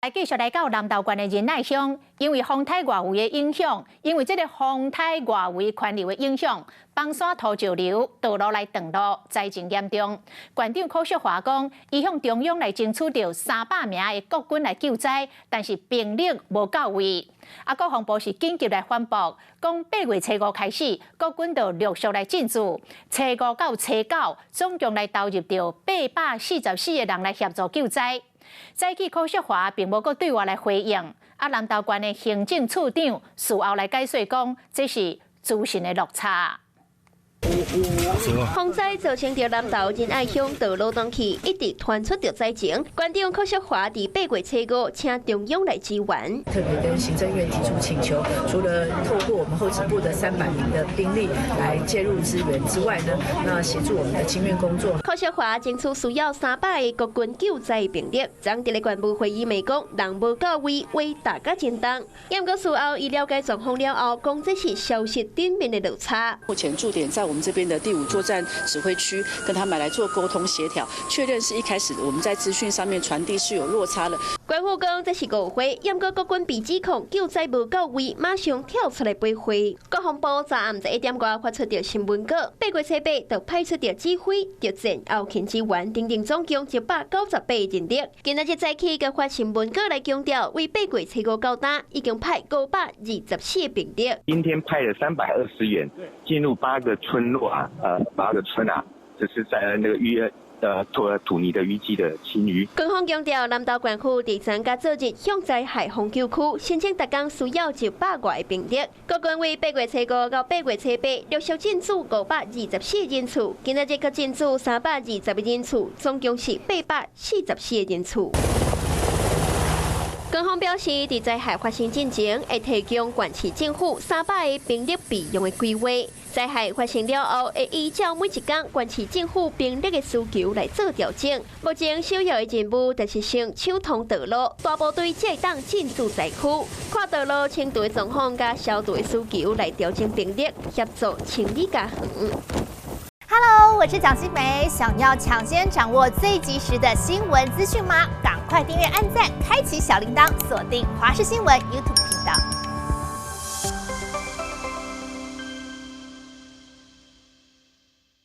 继续来到南投县的仁爱乡，因为风台外围的影响，因为这个风台外围环流的影响，崩山土石流道路来断路，灾情严重。县长柯淑华讲，伊向中央来争取到300名的国军来救灾，但是兵力无到位。国防部是紧急来宣布，讲8月初5开始，国军就陆续来进驻，初5到初9，总共来投入到844个人来协助救灾。早起柯淑华并无阁对外来回应，南投县的行政处长事后来解说讲，这是资讯的落差。风灾造成着南投仁爱乡道路断去，一直传出着灾情。县长柯淑华伫8月初5请中央来支援，特别跟行政院提出请求，除了透过我们后勤部的300名的兵力来介入支援之外呢，那协助我们的清运工作。柯淑华争取需要300个国军救灾兵力，昨日的县部会议未讲人无到位，为大家真重。不过事后伊了解状况了后，讲这是消息顶面的落差。目前驻点在我们这边的第5作战指挥区，跟他们来做沟通协调，确认是一开始我们在资讯上面传递是有落差的。官府讲这是误会，不过国军被指控救灾无到位，马上跳出来赔回。国防部昨暗11点外发出着新闻稿，8月初8就派出着指挥、着战后勤支援等等，总共198人力。今仔日早起佮发新闻稿来强调，为8月初5到达，已经派524个兵力。今天派了320员进入8个村落8个村就是在那个土泥的淤积的清淤。官方强调，南投县府第3甲昨日向灾害防救区申请，每天需要100外兵力。国军为8月初5到8月初8陆续进驻524人次，今仔日佮进驻320人次，总共是844人次。官方表示，伫灾害发生之前，会提供县市政府300个兵力备用的规划。灾害发生了后，会依照每一天县市政府兵力的需求来做调整。目前首要的任务就是先抢通道路，大部队才会当进驻灾区，看道路清除的状况甲消毒的需求来调整兵力，协助清理家园。Hello， 我是蒋欣梅。想要抢先掌握最及时的新闻资讯吗？赶快订阅、按赞、开启小铃铛，锁定华视新闻 YouTube 频道。